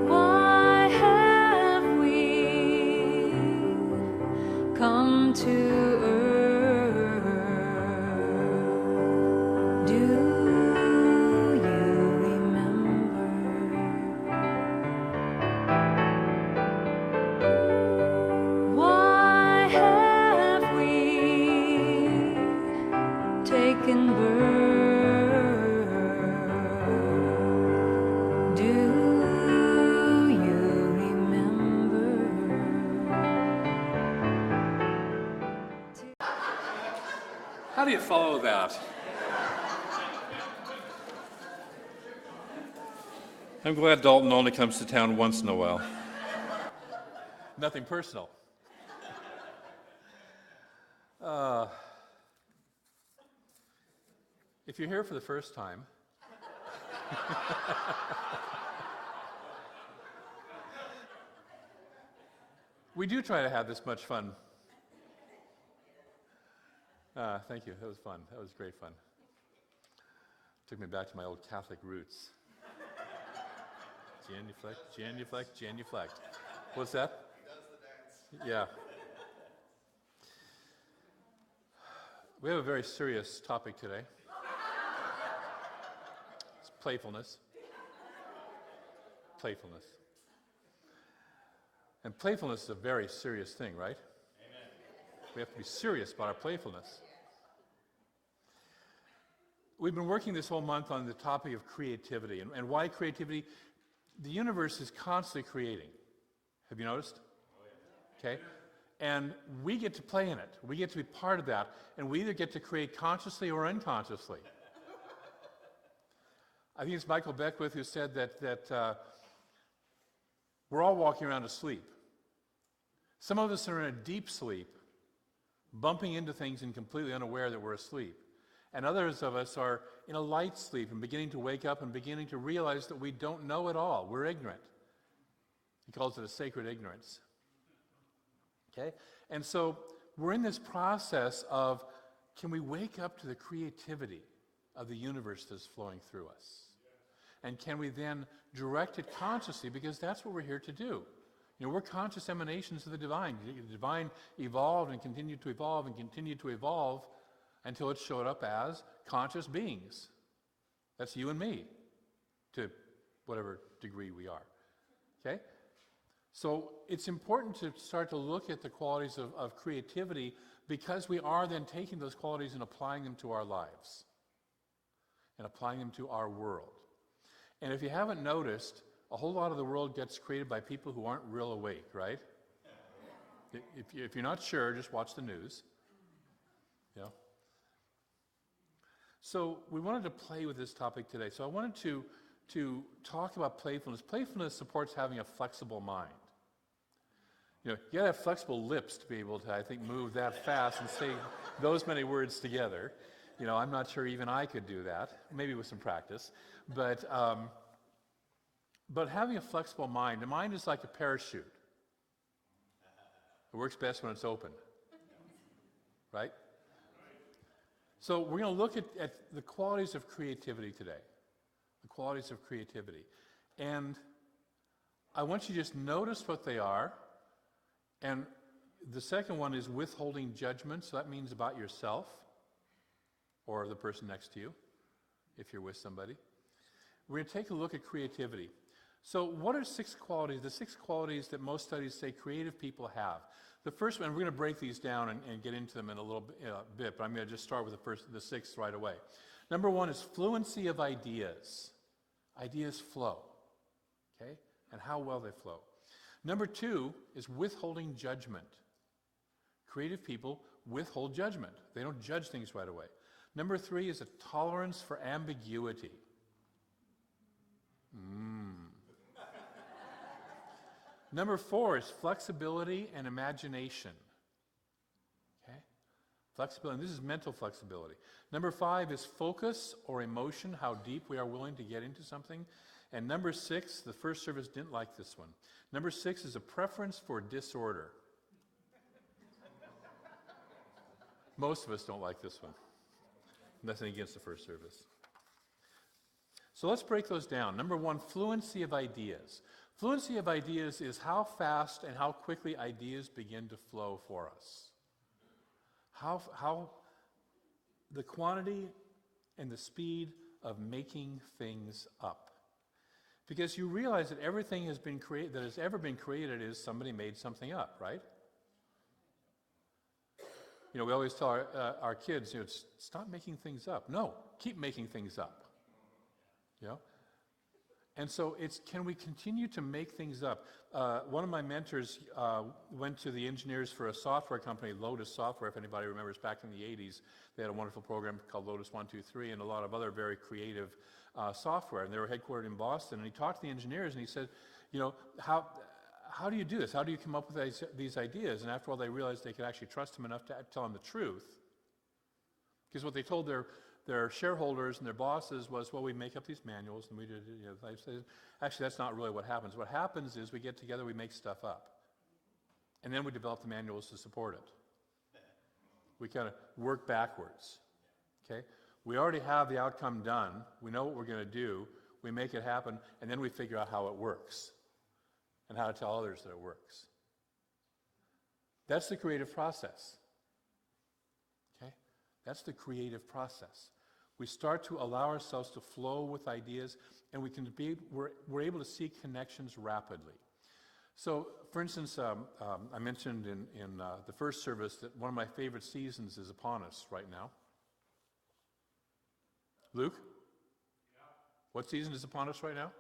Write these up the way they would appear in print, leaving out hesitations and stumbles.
Why have we come to earth? Do you remember? Why have we taken birth? Do you remember? How do you follow that? I'm glad Dalton only comes to town once in a while. Nothing personal. If you're here for the first time, we do try to have this much fun. Thank you. That was fun. That was great fun. Took me back to my old Catholic roots. Genuflect, genuflect, genuflect. What's that? He does the dance. Yeah. We have a very serious topic today. It's playfulness. Playfulness. And playfulness is a very serious thing, right? Amen. We have to be serious about our playfulness. We've been working this whole month on the topic of creativity. And why creativity? The universe is constantly creating. Have you noticed? Okay? And we get to play in it. We get to be part of that. And we either get to create consciously or unconsciously. I think it's Michael Beckwith who said that we're all walking around asleep. Some of us are in a deep sleep, bumping into things and completely unaware that we're asleep. And others of us are in a light sleep and beginning to wake up and beginning to realize that we don't know it all. We're ignorant. He calls it a sacred ignorance. Okay? And so we're in this process of, can we wake up to the creativity of the universe that's flowing through us? And can we then direct it consciously? Because that's what we're here to do. You know, we're conscious emanations of the divine. The divine evolved and continued to evolve and continued to evolve until it showed up as conscious beings. That's you and me, to whatever degree we are. Okay? So it's important to start to look at the qualities of creativity, because we are then taking those qualities and applying them to our lives and applying them to our world. And if you haven't noticed, a whole lot of the world gets created by people who aren't real awake, right? If you're not sure, just watch the news. You know? So we wanted to play with this topic today. So I wanted to talk about playfulness. Playfulness supports having a flexible mind. You know, you gotta have flexible lips to be able to, I think, move that fast and say those many words together. You know, I'm not sure even I could do that, maybe with some practice. But having a flexible mind, the mind is like a parachute. It works best when it's open, right? So we're going to look at the qualities of creativity today, the qualities of creativity. And I want you to just notice what they are. And the second one is withholding judgment. So that means about yourself or the person next to you, if you're with somebody. We're going to take a look at creativity. So what are 6 qualities, the 6 qualities that most studies say creative people have? The first one, we're going to break these down and get into them in a little bit, but I'm going to just start with the 6th right away. Number 1 is fluency of ideas. Ideas flow, okay? And how well they flow. Number 2 is withholding judgment. Creative people withhold judgment. They don't judge things right away. Number 3 is a tolerance for ambiguity. Number 4 is flexibility and imagination. Okay? Flexibility, and this is mental flexibility. Number 5 is focus or emotion, how deep we are willing to get into something. And number 6, the first service didn't like this one. Number 6 is a preference for disorder. Most of us don't like this one. Nothing against the first service. So let's break those down. Number one, fluency of ideas. Fluency of ideas is how fast and how quickly ideas begin to flow for us. How the quantity and the speed of making things up. Because you realize that everything that has ever been created is somebody made something up, right? You know, we always tell our kids, you know, stop making things up. No, keep making things up. You know? And so can we continue to make things up? One of my mentors went to the engineers for a software company, Lotus Software, if anybody remembers, back in the 80s. They had a wonderful program called Lotus 123 and a lot of other very creative software. And they were headquartered in Boston. And he talked to the engineers and he said, you know, how do you do this? How do you come up with these ideas? And after all, they realized they could actually trust him enough to tell him the truth. Because what they told their shareholders and their bosses was, well, we make up these manuals and we do, you know, I said, actually, that's not really what happens. What happens is we get together, we make stuff up. And then we develop the manuals to support it. We kind of work backwards, okay? We already have the outcome done. We know what we're going to do. We make it happen, and then we figure out how it works and how to tell others that it works. That's the creative process, okay? That's the creative process. We start to allow ourselves to flow with ideas, and we're able to see connections rapidly. So, for instance, I mentioned in the first service that one of my favorite seasons is upon us right now. Luke? Yeah. What season is upon us right now?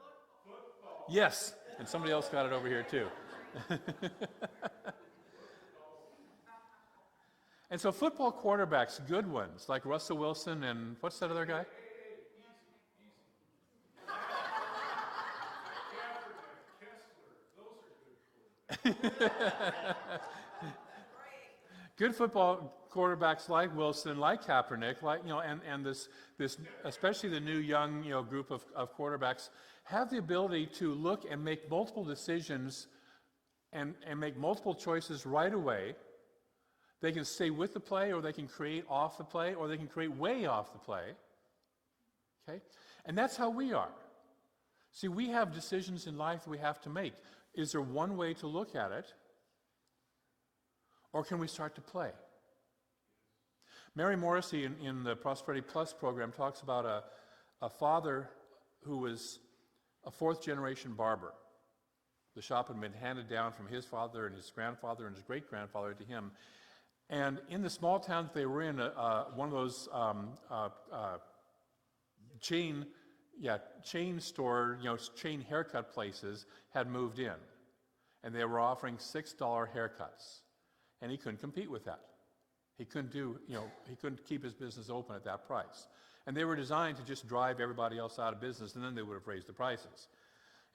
Football. Yes, and somebody else got it over here too. And so football quarterbacks, good ones, like Russell Wilson and what's that other guy? Good football quarterbacks like Wilson, like Kaepernick, like, you know, and this especially the new young, you know, group of quarterbacks have the ability to look and make multiple decisions and make multiple choices right away. They can stay with the play, or they can create off the play, or they can create way off the play. Okay? And that's how we are. See, we have decisions in life that we have to make. Is there one way to look at it? Or can we start to play? Mary Morrissey in the Prosperity Plus program talks about a father who was a fourth-generation barber. The shop had been handed down from his father and his grandfather and his great-grandfather to him. And in the small town that they were in, one of those chain store, you know, chain haircut places had moved in. And they were offering $6 haircuts. And he couldn't compete with that. He couldn't keep his business open at that price. And they were designed to just drive everybody else out of business, and then they would have raised the prices.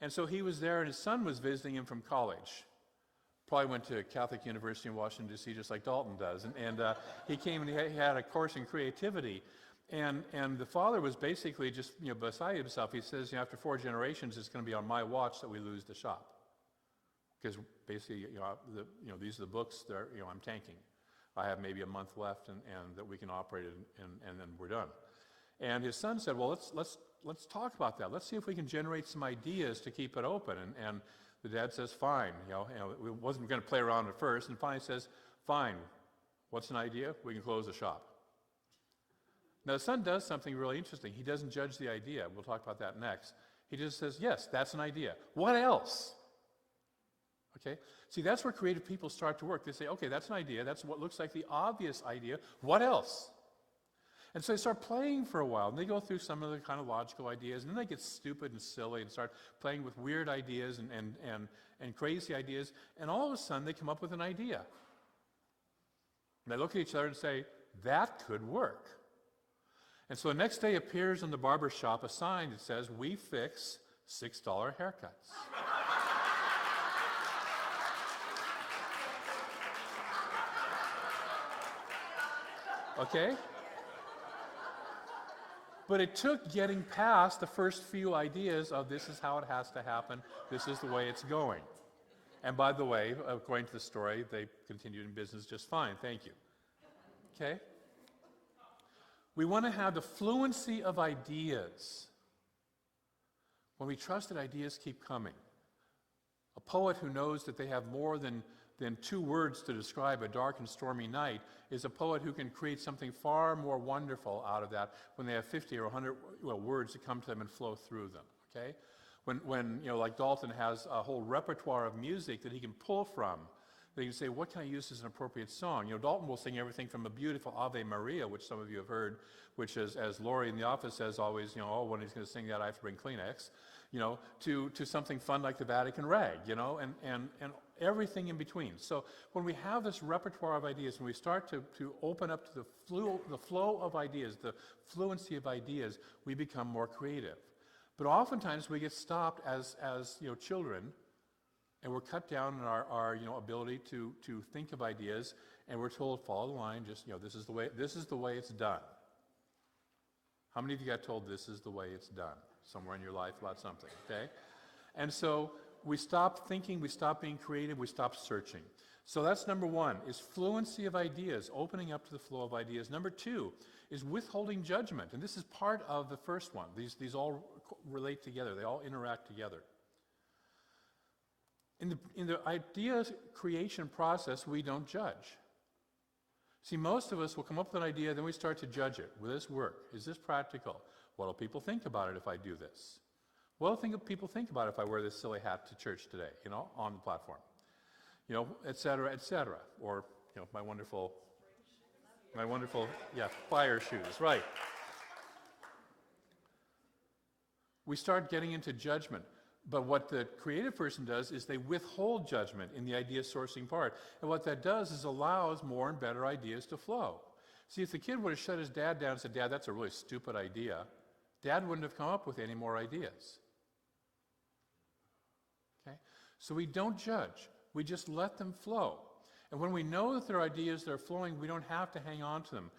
And so he was there, and his son was visiting him from college. Probably went to Catholic University in Washington, D.C., just like Dalton does. And he came and he had a course in creativity. And the father was basically just, you know, beside himself. He says, you know, after 4 generations, it's going to be on my watch that we lose the shop. Because basically, you know, these are the books that, you know, I'm tanking. I have maybe a month left, and that we can operate it, and then we're done. And his son said, well, let's talk about that. Let's see if we can generate some ideas to keep it open. And the dad says, fine. You know, we wasn't going to play around at first, and finally says, fine. What's an idea? We can close the shop. Now, the son does something really interesting. He doesn't judge the idea. We'll talk about that next. He just says, yes, that's an idea. What else? Okay? See, that's where creative people start to work. They say, okay, that's an idea. That's what looks like the obvious idea. What else? And so they start playing for a while, and they go through some of the kind of logical ideas, and then they get stupid and silly and start playing with weird ideas and crazy ideas, and all of a sudden they come up with an idea. And they look at each other and say, that could work. And so the next day appears in the barber shop a sign that says, we fix $6 haircuts. Okay? But it took getting past the first few ideas of this is how it has to happen, this is the way it's going. And by the way, according to the story, they continued in business just fine, thank you. Okay? We want to have the fluency of ideas. when we trust that ideas keep coming. A poet who knows that they have more than 2 words to describe a dark and stormy night is a poet who can create something far more wonderful out of that when they have 50 or 100 words that come to them and flow through them, okay? When like Dalton has a whole repertoire of music that he can pull from, that he can say, what can I use as an appropriate song? Dalton will sing everything from a beautiful Ave Maria, which some of you have heard, which is, as Laurie in the office says always, oh, when he's going to sing that, I have to bring Kleenex, to something fun like the Vatican Rag, and everything in between. So when we have this repertoire of ideas, when we start to open up to the flow of ideas, the fluency of ideas, we become more creative. But oftentimes we get stopped as children, and we're cut down in our ability to think of ideas, and we're told, follow the line, just this is the way it's done. How many of you got told this is the way it's done somewhere in your life about something, okay? And so we stop thinking, we stop being creative, we stop searching. So that's number 1, is fluency of ideas, opening up to the flow of ideas. Number 2 is withholding judgment, and this is part of the first one. These all relate together, they all interact together. In the idea creation process, we don't judge. See, most of us will come up with an idea, then we start to judge it. Will this work? Is this practical? What will people think about it if I do this? What will people think about it if I wear this silly hat to church today, on the platform? Et cetera, et cetera. Or, my wonderful, fire shoes, right. We start getting into judgment. But what the creative person does is they withhold judgment in the idea sourcing part. And what that does is allows more and better ideas to flow. See, if the kid would have shut his dad down and said, Dad, that's a really stupid idea, Dad wouldn't have come up with any more ideas. Okay? So we don't judge. We just let them flow. And when we know that there are ideas that are flowing, we don't have to hang on to them.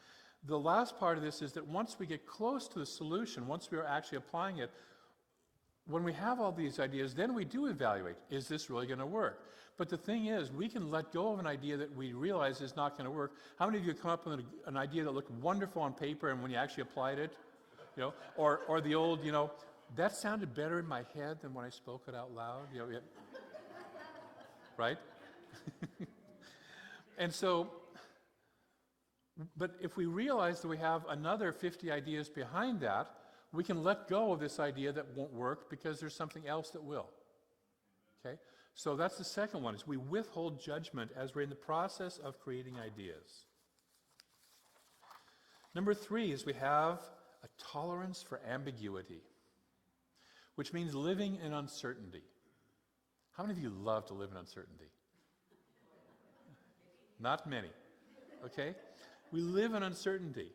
The last part of this is that once we get close to the solution, once we are actually applying it, when we have all these ideas, then we do evaluate, is this really going to work? But the thing is, we can let go of an idea that we realize is not going to work. How many of you come up with an idea that looked wonderful on paper, and when you actually applied it, or the old, that sounded better in my head than when I spoke it out loud, right? And so, but if we realize that we have another 50 ideas behind that, we can let go of this idea that won't work because there's something else that will. Okay? So that's the second one, is we withhold judgment as we're in the process of creating ideas. Number 3 is we have a tolerance for ambiguity, which means living in uncertainty. How many of you love to live in uncertainty? Not many. Okay? We live in uncertainty.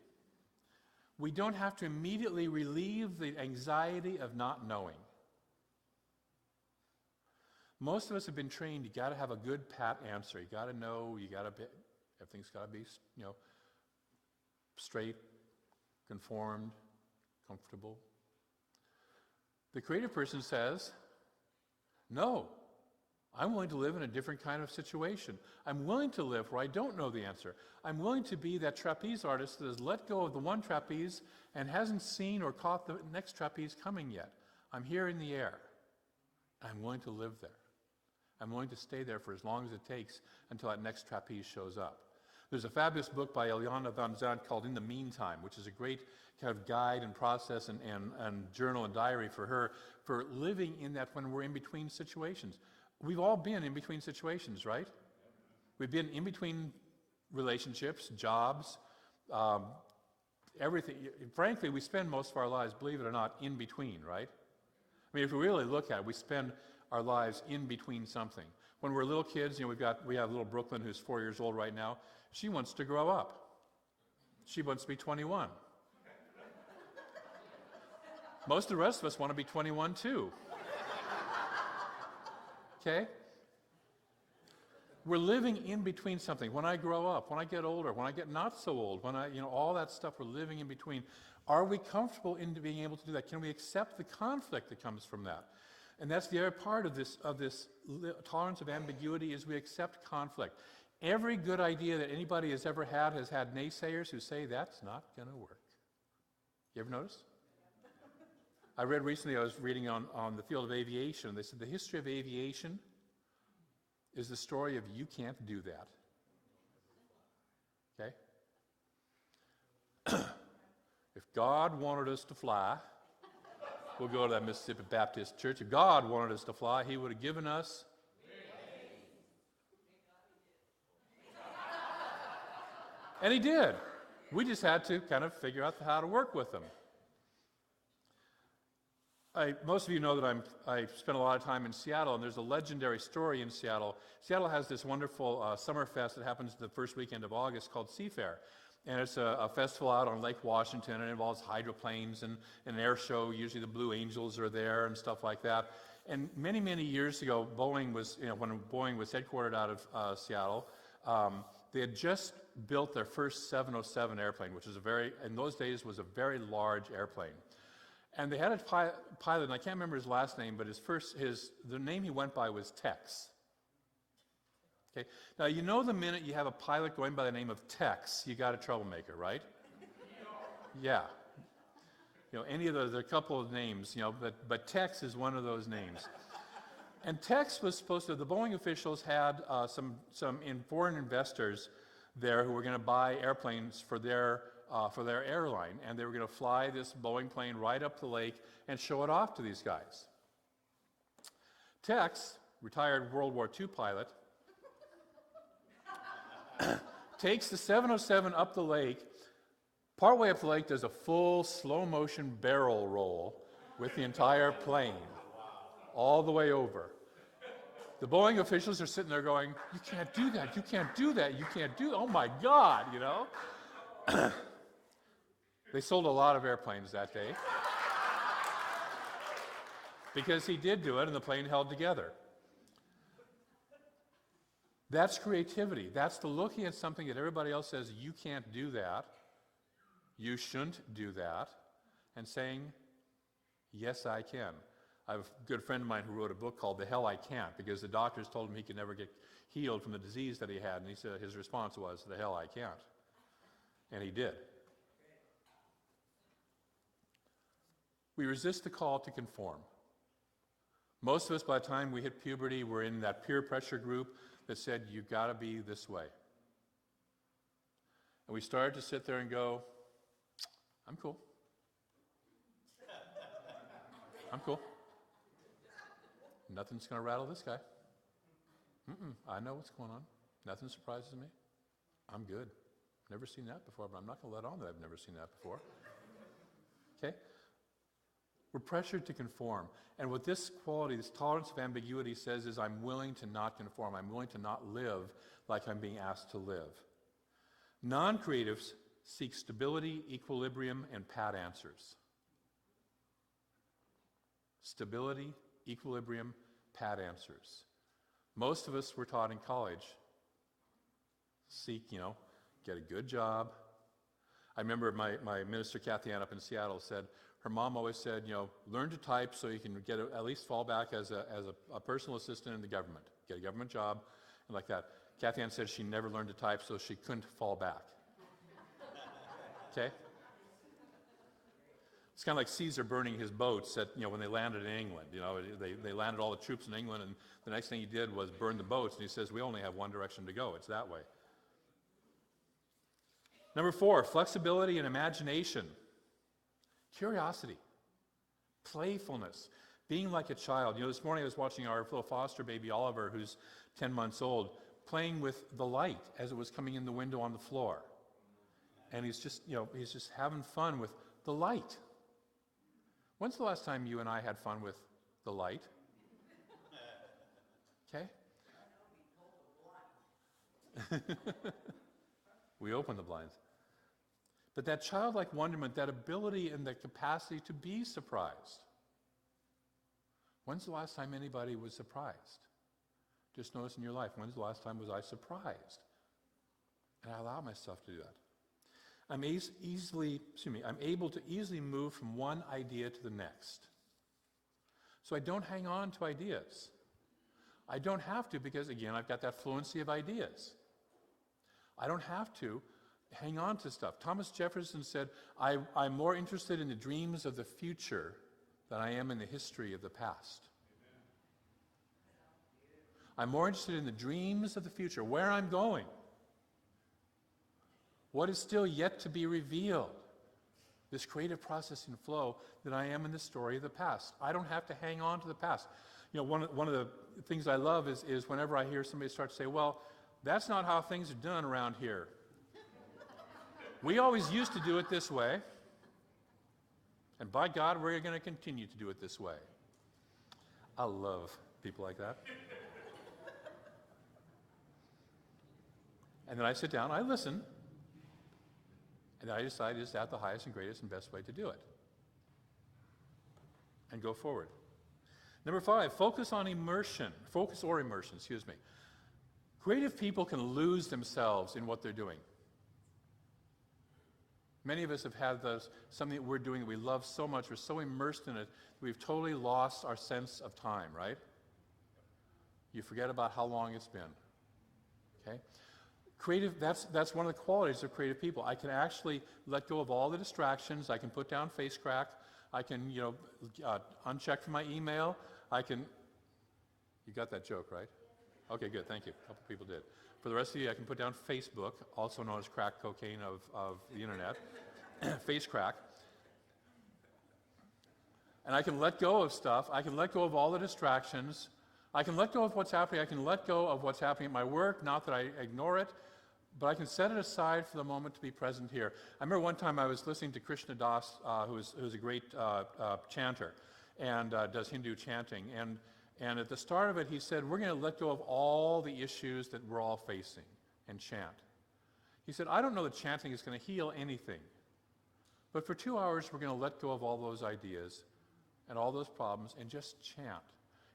We don't have to immediately relieve the anxiety of not knowing. Most of us have been trained, you got to have a good pat answer. You got to know, everything's got to be, straight, conformed, comfortable. The creative person says, no, I'm willing to live in a different kind of situation. I'm willing to live where I don't know the answer. I'm willing to be that trapeze artist that has let go of the one trapeze and hasn't seen or caught the next trapeze coming yet. I'm here in the air. I'm willing to live there. I'm willing to stay there for as long as it takes until that next trapeze shows up. There's a fabulous book by Eliana Van Zandt called In the Meantime, which is a great kind of guide and process and journal and diary for her for living in that when we're in between situations. We've all been in between situations, right? We've been in between relationships, jobs, everything. Frankly, we spend most of our lives, believe it or not, in between, right? I mean, if we really look at it, we spend our lives in between something. When we're little kids, we have little Brooklyn who's 4 years old right now. She wants to grow up. She wants to be 21. Most of the rest of us want to be 21 too. Okay? We're living in between something. When I grow up, when I get older, when I get not so old, when all that stuff, we're living in between. Are we comfortable in being able to do that? Can we accept the conflict that comes from that? And that's the other part of this tolerance of ambiguity is we accept conflict. Every good idea that anybody has ever had has had naysayers who say that's not going to work. You ever notice? I read recently, I was reading on the field of aviation. They said the history of aviation is the story of you can't do that. Okay? If God wanted us to fly, we'll go to that Mississippi Baptist church. If God wanted us to fly, he would have given us. And he did. We just had to kind of figure out how to work with them. Most of you know that I spent a lot of time in Seattle, and there's a legendary story in Seattle. Seattle has this wonderful summer fest that happens the first weekend of August called Seafair. And it's a festival out on Lake Washington, and it involves hydroplanes and an air show. Usually the Blue Angels are there and stuff like that. And many, many years ago, Boeing was, when Boeing was headquartered out of Seattle, they had just built their first 707 airplane, which is in those days was a very large airplane. And they had a pilot, and I can't remember his last name, but the name he went by was Tex. Okay. Now, the minute you have a pilot going by the name of Tex, you got a troublemaker, right? Yeah. Any of those, there are a couple of names, but Tex is one of those names. And Tex was the Boeing officials had some foreign investors there who were going to buy airplanes for their airline, and they were going to fly this Boeing plane right up the lake and show it off to these guys. Tex, retired World War II pilot, takes the 707 up the lake. Partway up the lake, there's a full slow-motion barrel roll with the entire plane, all the way over. The Boeing officials are sitting there going, "You can't do that, you can't do that, you can't do that, oh my God," They sold a lot of airplanes that day because he did do it and the plane held together. That's creativity. That's the looking at something that everybody else says, you can't do that, you shouldn't do that, and saying, yes, I can. I have a good friend of mine who wrote a book called The Hell I Can't, because the doctors told him he could never get healed from the disease that he had, and he said his response was, the hell I can't. And he did. We resist the call to conform. Most of us, by the time we hit puberty, were in that peer pressure group that said, you've got to be this way. And we started to sit there and go, I'm cool. I'm cool. Nothing's going to rattle this guy. I know what's going on. Nothing surprises me. I'm good. Never seen that before, but I'm not going to let on that I've never seen that before. Okay? We're pressured to conform. And what this quality, this tolerance of ambiguity says is I'm willing to not conform. I'm willing to not live like I'm being asked to live. Non-creatives seek stability, equilibrium, and pat answers. Stability, equilibrium, pat answers. Most of us were taught in college, get a good job. I remember my minister, Kathy Ann, up in Seattle said, her mom always said, learn to type so you can at least fall back as a personal assistant in the government. Get a government job, and like that. Kathy Ann said she never learned to type so she couldn't fall back. Okay? It's kind of like Caesar burning his boats when they landed in England. They landed all the troops in England, and the next thing he did was burn the boats, and he says, we only have one direction to go. It's that way. Number 4, flexibility and imagination. Curiosity, playfulness, being like a child. This morning I was watching our little foster baby, Oliver, who's 10 months old, playing with the light as it was coming in the window on the floor. And he's just having fun with the light. When's the last time you and I had fun with the light? Okay? We opened the blinds. But that childlike wonderment, that ability and that capacity to be surprised. When's the last time anybody was surprised? Just notice in your life, when's the last time was I surprised? And I allow myself to do that. I'm able to easily move from one idea to the next. So I don't hang on to ideas. I don't have to because, again, I've got that fluency of ideas. I don't have to hang on to stuff. Thomas Jefferson said, I'm more interested in the dreams of the future than I am in the history of the past. I'm more interested in the dreams of the future, where I'm going, what is still yet to be revealed, this creative processing flow, than I am in the story of the past. I don't have to hang on to the past. You know, one of the things I love is whenever I hear somebody start to say, well, that's not how things are done around here. We always used to do it this way, and by God, we're going to continue to do it this way. I love people like that. And then I sit down, I listen, and I decide, is that the highest and greatest and best way to do it? And go forward. Number 5, focus or immersion, excuse me. Creative people can lose themselves in what they're doing. Many of us have had something that we're doing that we love so much, we're so immersed in it, that we've totally lost our sense of time, right? You forget about how long it's been. Okay? Creative, that's one of the qualities of creative people. I can actually let go of all the distractions. I can put down face crack. I can, uncheck for my email. You got that joke, right? Okay, good, thank you. A couple people did. For the rest of you, I can put down Facebook, also known as crack cocaine of the internet, face crack. And I can let go of stuff. I can let go of all the distractions. I can let go of what's happening. I can let go of what's happening at my work, not that I ignore it, but I can set it aside for the moment to be present here. I remember one time I was listening to Krishna Das, who's a great chanter and does Hindu chanting. And at the start of it, he said, we're going to let go of all the issues that we're all facing and chant. He said, I don't know that chanting is going to heal anything, but for 2 hours, we're going to let go of all those ideas and all those problems and just chant.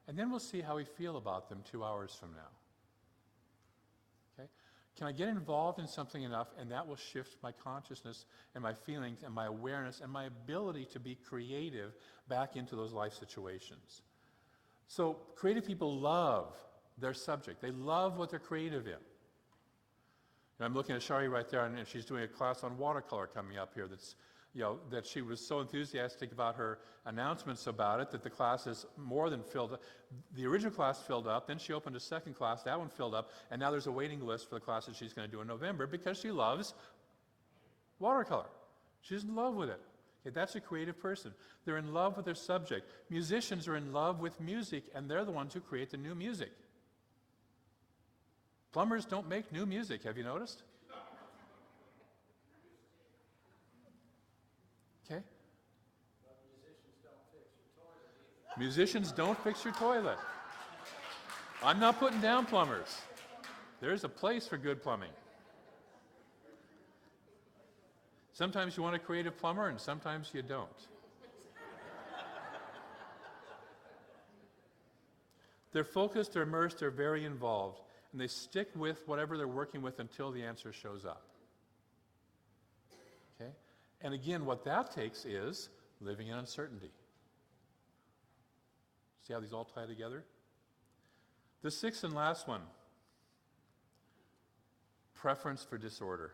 And then we'll see how we feel about them 2 hours from now. Okay? Can I get involved in something enough, and that will shift my consciousness and my feelings and my awareness and my ability to be creative back into those life situations. So creative people love their subject. They love what they're creative in. And I'm looking at Shari right there, and she's doing a class on watercolor coming up here that she was so enthusiastic about her announcements about it that the class is more than filled up. The original class filled up, then she opened a second class, that one filled up, and now there's a waiting list for the class that she's going to do in November because she loves watercolor. She's in love with it. Okay, that's a creative person. They're in love with their subject. Musicians are in love with music, and they're the ones who create the new music. Plumbers don't make new music, have you noticed? Okay? Musicians don't fix your toilet. I'm not putting down plumbers. There's a place for good plumbing. Sometimes you want a creative plumber, and sometimes you don't. They're focused, they're immersed, they're very involved, and they stick with whatever they're working with until the answer shows up. Okay? And again, what that takes is living in uncertainty. See how these all tie together? The 6th and last one, preference for disorder.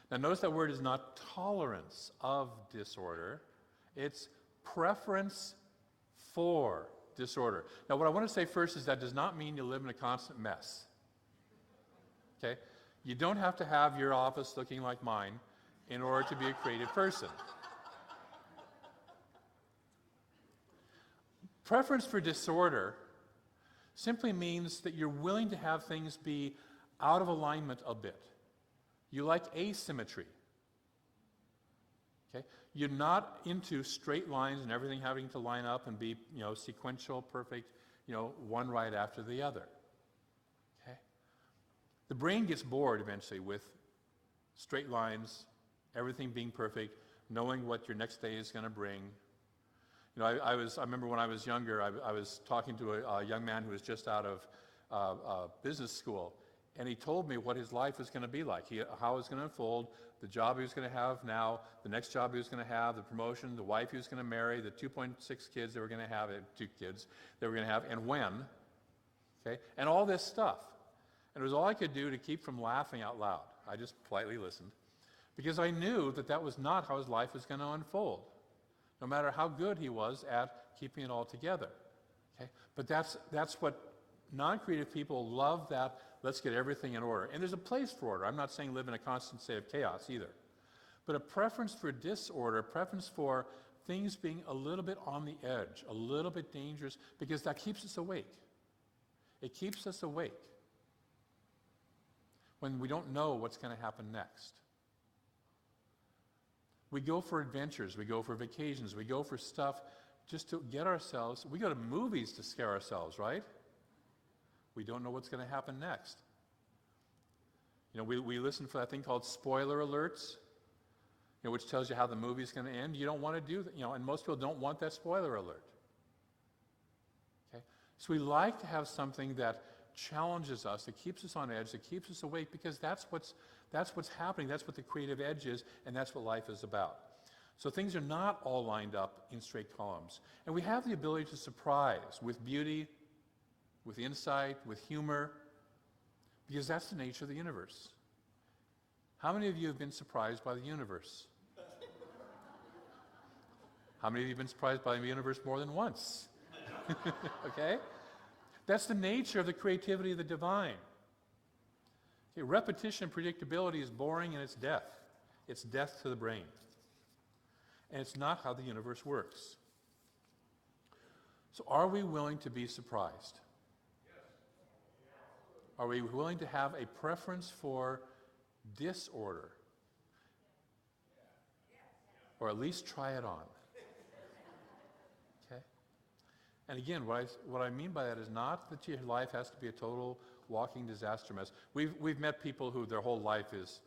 Now notice that word is not tolerance of disorder, it's preference for disorder. Now what I want to say first is that does not mean you live in a constant mess. Okay? You don't have to have your office looking like mine in order to be a creative person. Preference for disorder simply means that you're willing to have things be out of alignment a bit. You like asymmetry. Okay? You're not into straight lines and everything having to line up and be, sequential, perfect, one right after the other. Okay? The brain gets bored eventually with straight lines, everything being perfect, knowing what your next day is going to bring. I remember when I was younger, I was talking to a young man who was just out of business school, and he told me what his life was going to be like, how it was going to unfold, the job he was going to have now, the next job he was going to have, the promotion, the wife he was going to marry, the 2.6 kids they were going to have, 2 kids they were going to have, and when, okay, and all this stuff. And it was all I could do to keep from laughing out loud. I just politely listened, because I knew that that was not how his life was going to unfold. no matter how good he was at keeping it all together. Okay? But that's what non-creative people love, that let's get everything in order. And there's a place for order. I'm not saying live in a constant state of chaos either. But a preference for disorder, a preference for things being a little bit on the edge, a little bit dangerous, because that keeps us awake. It keeps us awake when we don't know what's going to happen next. We go for adventures, we go for vacations, we go for stuff just to get ourselves, we go to movies to scare ourselves, right? We don't know what's going to happen next. You know, we listen for that thing called spoiler alerts, you know, which tells you how the movie's going to end. You don't want to do that, you know, and most people don't want that spoiler alert. Okay? So we like to have something that challenges us, that keeps us on edge, that keeps us awake, because that's what's happening, that's what the creative edge is, and that's what life is about. So things are not all lined up in straight columns. And we have the ability to surprise with beauty, with insight, with humor, because that's the nature of the universe. How many of you have been surprised by the universe? How many of you have been surprised by the universe more than once? Okay? That's the nature of the creativity of the divine. Okay, repetition and predictability is boring and it's death. It's death to the brain. And it's not how the universe works. So are we willing to be surprised? Are we willing to have a preference for disorder? Or at least try it on? Okay? And again, what I mean by that is not that your life has to be a total walking disaster mess. We've met people who their whole life is,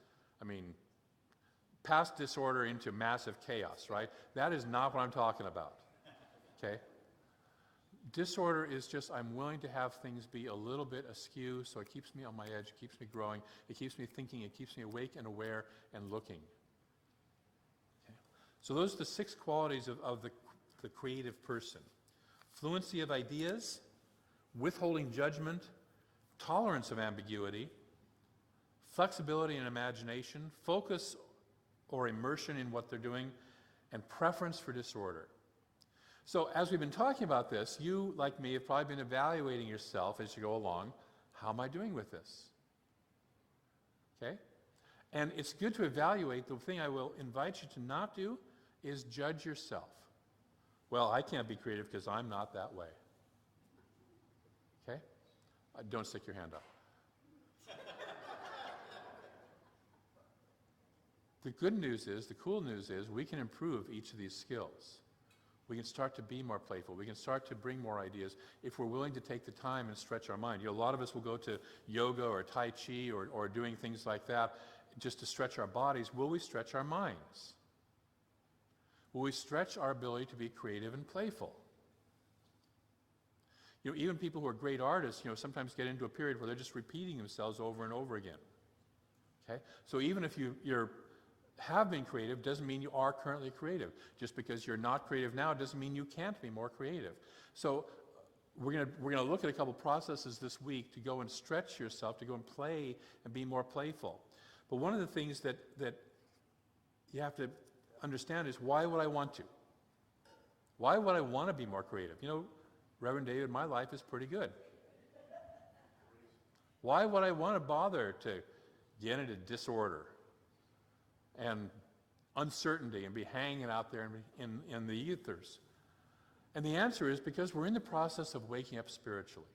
past disorder into massive chaos, right? That is not what I'm talking about. Okay? Disorder is just, I'm willing to have things be a little bit askew, so it keeps me on my edge, it keeps me growing, it keeps me thinking, it keeps me awake and aware and looking. Okay. So those are the 6 qualities of the creative person. Fluency of ideas, withholding judgment, tolerance of ambiguity, flexibility and imagination, focus or immersion in what they're doing, and preference for disorder. So as we've been talking about this, you, like me, have probably been evaluating yourself as you go along. How am I doing with this? Okay? And it's good to evaluate. The thing I will invite you to not do is judge yourself. Well, I can't be creative because I'm not that way. Okay? Don't stick your hand up. The good news is, the cool news is, we can improve each of these skills. We can start to be more playful. We can start to bring more ideas if we're willing to take the time and stretch our mind. You know, a lot of us will go to yoga or Tai Chi or doing things like that just to stretch our bodies. Will we stretch our minds? Will we stretch our ability to be creative and playful? You know, even people who are great artists, you know, sometimes get into a period where they're just repeating themselves over and over again. Okay? So even if you're have been creative doesn't mean you are currently creative. Just because you're not creative now doesn't mean you can't be more creative. So we're gonna look at a couple processes this week to go and stretch yourself, to go and play and be more playful. But one of the things that you have to understand is, why would I want to? Why would I want to be more creative? You know, Reverend David, my life is pretty good. Why would I want to bother to get into disorder and uncertainty and be hanging out there in the ethers? And the answer is because we're in the process of waking up spiritually.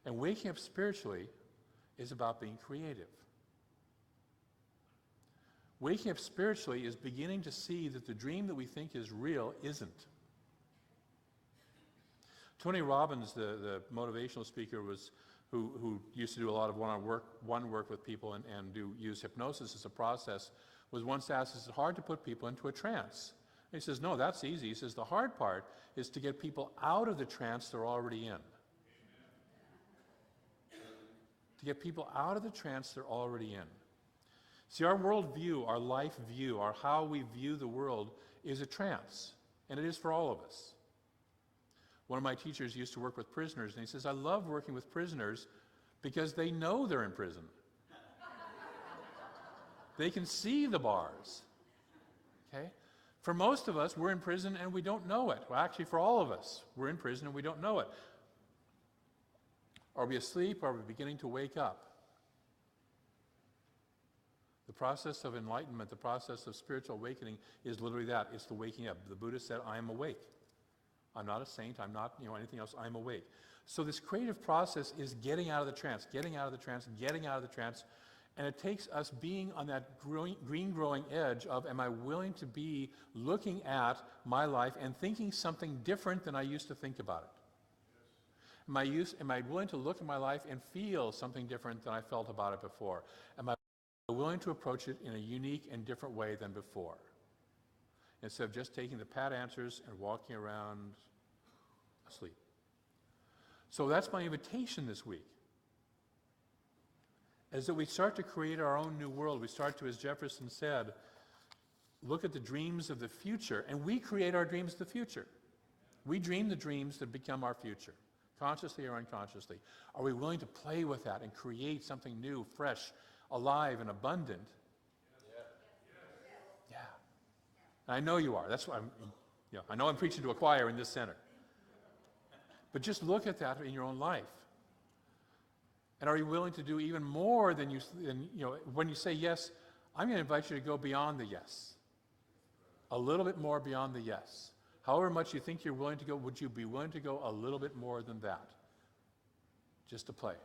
And waking up spiritually is about being creative. Waking up spiritually is beginning to see that the dream that we think is real isn't. Tony Robbins, the motivational speaker, who used to do a lot of one work with people and use hypnosis as a process, was once asked, is it hard to put people into a trance? And he says, no, that's easy. He says, the hard part is to get people out of the trance they're already in. To get people out of the trance they're already in. See, our worldview, our life view, our how we view the world is a trance, and it is for all of us. One of my teachers used to work with prisoners, and he says, I love working with prisoners because they know they're in prison. They can see the bars. Okay? For most of us, we're in prison and we don't know it. Well, actually, for all of us, we're in prison and we don't know it. Are we asleep? Are we beginning to wake up? The process of enlightenment, the process of spiritual awakening is literally that. It's the waking up. The Buddha said, I am awake. I'm not a saint. I'm not anything else. I'm awake. So this creative process is getting out of the trance, getting out of the trance, getting out of the trance. And it takes us being on that green growing edge of, am I willing to be looking at my life and thinking something different than I used to think about it? Am I willing to look at my life and feel something different than I felt about it before? Am I willing to approach it in a unique and different way than before? Instead of just taking the pat answers and walking around asleep. So that's my invitation this week. Is that we start to create our own new world. We start to, as Jefferson said, look at the dreams of the future, and we create our dreams of the future. We dream the dreams that become our future, consciously or unconsciously. Are we willing to play with that and create something new, fresh, alive, and abundant? Yeah. And I know you are. That's why I know I'm preaching to a choir in this center. But just look at that in your own life. And are you willing to do even more than when you say yes, I'm going to invite you to go beyond the yes. A little bit more beyond the yes. However much you think you're willing to go, would you be willing to go a little bit more than that? Just to play.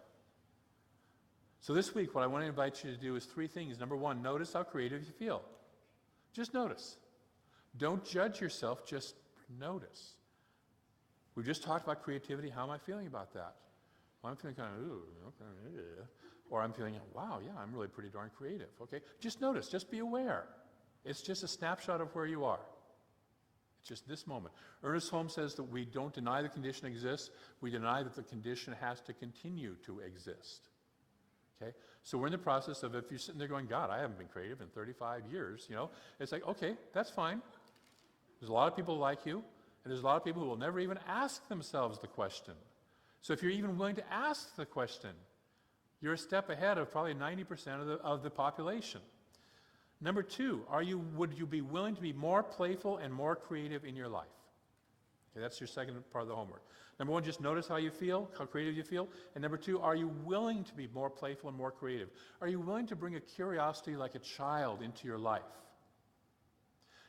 So this week, what I want to invite you to do is 3 things. Number 1, notice how creative you feel. Just notice. Don't judge yourself, just notice. We just talked about creativity. How am I feeling about that? Well, I'm feeling kind of, ooh, okay, yeah. Or I'm feeling, wow, yeah, I'm really pretty darn creative. Okay, just notice, just be aware. It's just a snapshot of where you are. It's just this moment. Ernest Holmes says that we don't deny the condition exists, we deny that the condition has to continue to exist. Okay, so we're in the process of, if you're sitting there going, God, I haven't been creative in 35 years, it's like, okay, that's fine. There's a lot of people like you, and there's a lot of people who will never even ask themselves the question. So if you're even willing to ask the question, you're a step ahead of probably 90% of the population. Number 2, would you be willing to be more playful and more creative in your life? Okay, that's your second part of the homework. Number 1, just notice how you feel, how creative you feel. And number 2, are you willing to be more playful and more creative? Are you willing to bring a curiosity like a child into your life?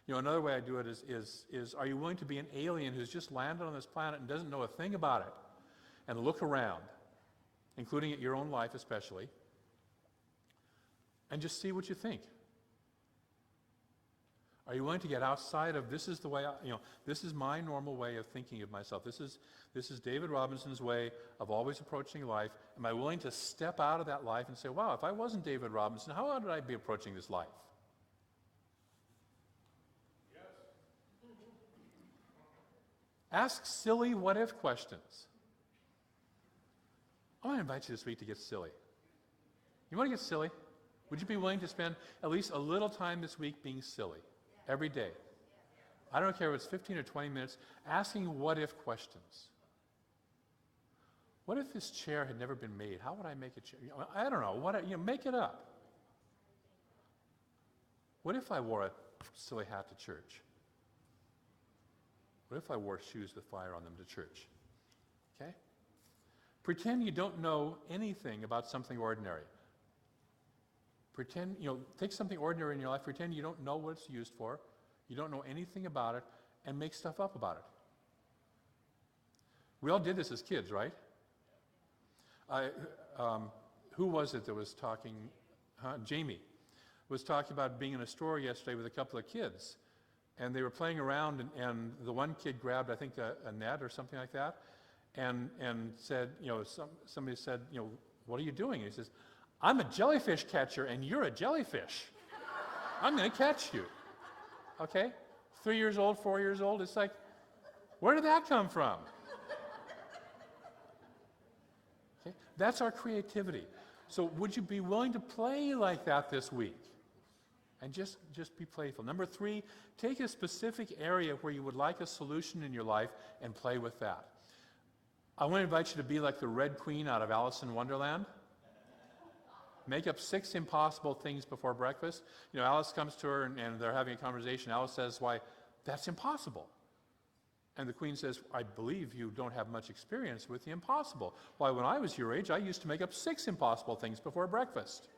Another way I do it is are you willing to be an alien who's just landed on this planet and doesn't know a thing about it? And look around, including at your own life especially, and just see what you think. Are you willing to get outside of, this is the way, this is my normal way of thinking of myself. This is David Robinson's way of always approaching life. Am I willing to step out of that life and say, wow, if I wasn't David Robinson, how would I be approaching this life? Yes. Ask silly what-if questions. I want to invite you this week to get silly. You want to get silly? Would you be willing to spend at least a little time this week being silly? Every day. I don't care if it's 15 or 20 minutes, asking what-if questions. What if this chair had never been made? How would I make a chair? I don't know. Make it up. What if I wore a silly hat to church? What if I wore shoes with fire on them to church? Okay? Pretend you don't know anything about something ordinary. Pretend, take something ordinary in your life, pretend you don't know what it's used for, you don't know anything about it, and make stuff up about it. We all did this as kids, right? Who was it that was talking? Jamie was talking about being in a store yesterday with a couple of kids, and they were playing around, and the one kid grabbed, I think, a net or something like that, and said, somebody said, what are you doing? And he says, I'm a jellyfish catcher, and you're a jellyfish. I'm going to catch you. Okay? 3 years old, 4 years old, it's like, where did that come from? Okay? That's our creativity. So would you be willing to play like that this week? And just be playful. Number 3, take a specific area where you would like a solution in your life and play with that. I want to invite you to be like the Red Queen out of Alice in Wonderland. Make up 6 impossible things before breakfast. Alice comes to her and they're having a conversation. Alice says, why, That's impossible. And the queen says, I believe you don't have much experience with the impossible. Why, when I was your age, I used to make up 6 impossible things before breakfast.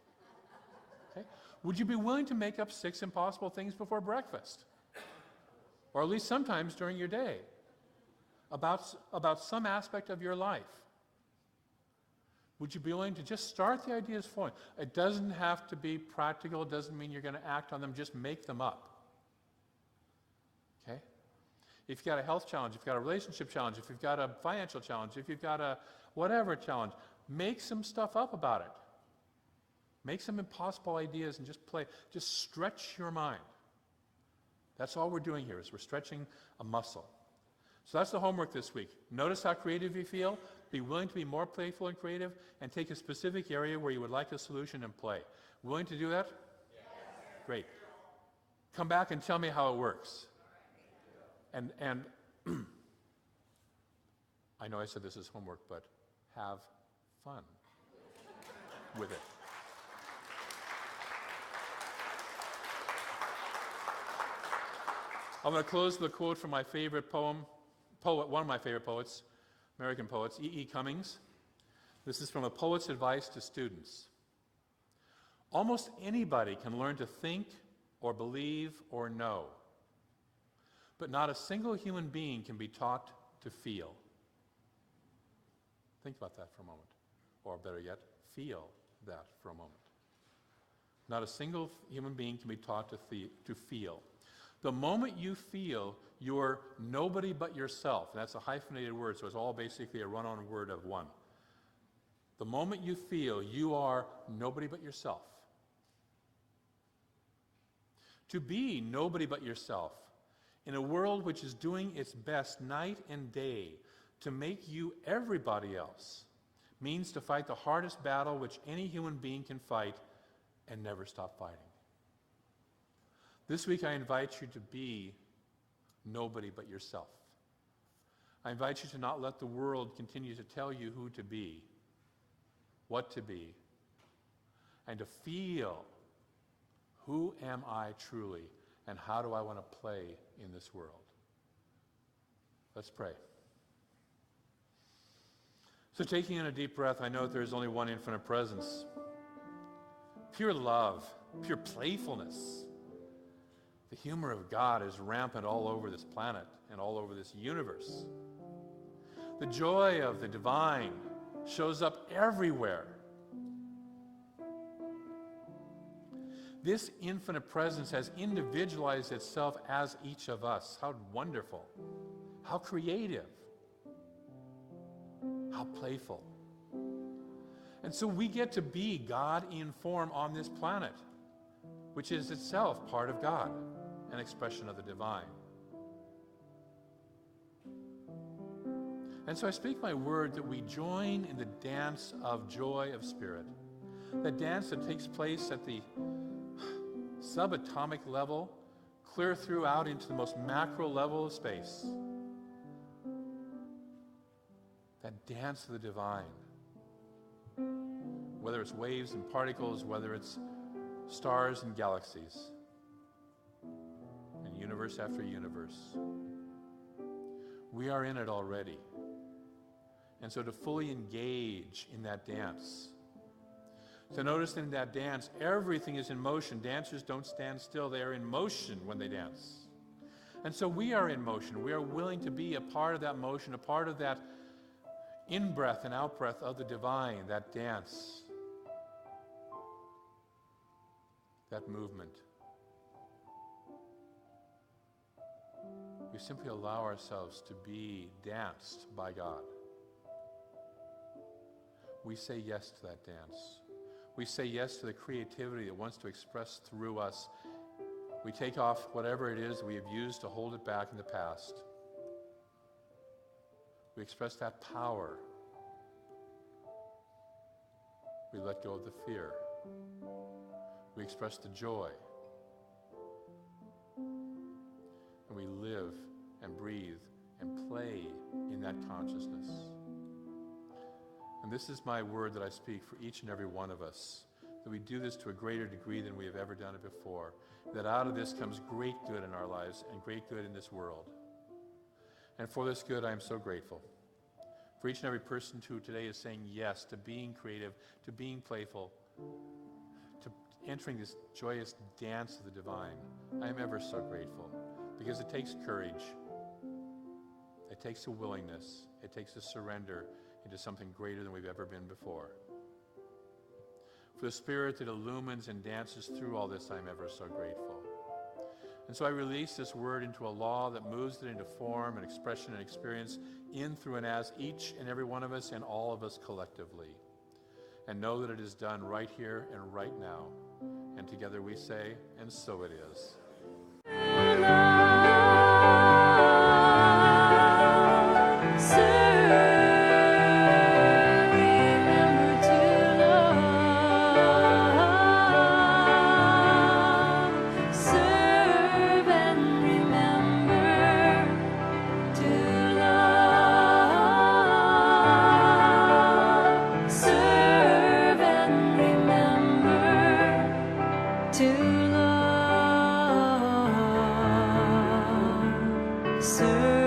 Okay? Would you be willing to make up 6 impossible things before breakfast? Or at least sometimes during your day, about some aspect of your life? Would you be willing to just start the ideas flowing? It doesn't have to be practical. It doesn't mean you're going to act on them. Just make them up. Okay? If you've got a health challenge, if you've got a relationship challenge, if you've got a financial challenge, if you've got a whatever challenge, make some stuff up about it. Make some impossible ideas and just play. Just stretch your mind. That's all we're doing here, is we're stretching a muscle. So that's the homework this week. Notice how creative you feel. Be willing to be more playful and creative, and take a specific area where you would like a solution and play. Willing to do that? Yes. Great. Come back and tell me how it works. And I know I said this is homework, but have fun with it. I'm going to close with a quote from my favorite poet, one of my favorite poets, American poets, E.E. Cummings. This is from A Poet's Advice to Students. Almost anybody can learn to think or believe or know, but not a single human being can be taught to feel. Think about that for a moment. Or better yet, feel that for a moment. Not a single human being can be taught to feel. The moment you feel, you're nobody but yourself. And that's a hyphenated word, so it's all basically a run-on word of one. The moment you feel, you are nobody but yourself. To be nobody but yourself in a world which is doing its best night and day to make you everybody else means to fight the hardest battle which any human being can fight and never stop fighting. This week I invite you to be nobody but yourself. I invite you to not let the world continue to tell you who to be, what to be, and to feel, who am I truly, and how do I want to play in this world? Let's pray. So taking in a deep breath, I know that there is only one infinite presence. Pure love, pure playfulness. The humor of God is rampant all over this planet and all over this universe. The joy of the divine shows up everywhere. This infinite presence has individualized itself as each of us. How wonderful. How creative. How playful. And so we get to be God in form on this planet, which is itself part of God, an expression of the divine. And so I speak my word that we join in the dance of joy of spirit, the dance that takes place at the subatomic level, clear throughout into the most macro level of space. That dance of the divine. Whether it's waves and particles, whether it's stars and galaxies, and universe after universe. We are in it already. And so to fully engage in that dance, to notice that in that dance, everything is in motion. Dancers don't stand still. They are in motion when they dance. And so we are in motion. We are willing to be a part of that motion, a part of that in-breath and out-breath of the divine, that dance, that movement. We simply allow ourselves to be danced by God. We say yes to that dance. We say yes to the creativity that wants to express through us. We take off whatever it is we have used to hold it back in the past. We express that power. We let go of the fear. We express the joy. And we live and breathe and play in that consciousness. And this is my word that I speak for each and every one of us, that we do this to a greater degree than we have ever done it before, that out of this comes great good in our lives and great good in this world. And for this good, I am so grateful. For each and every person who today is saying yes to being creative, to being playful, to entering this joyous dance of the divine, I am ever so grateful, because it takes courage, it takes a willingness, it takes a surrender into something greater than we've ever been before. For the spirit that illumines and dances through all this, I'm ever so grateful. And so I release this word into a law that moves it into form and expression and experience in, through, and as each and every one of us and all of us collectively. And know that it is done right here and right now. And together we say, and so it is. To love, serve.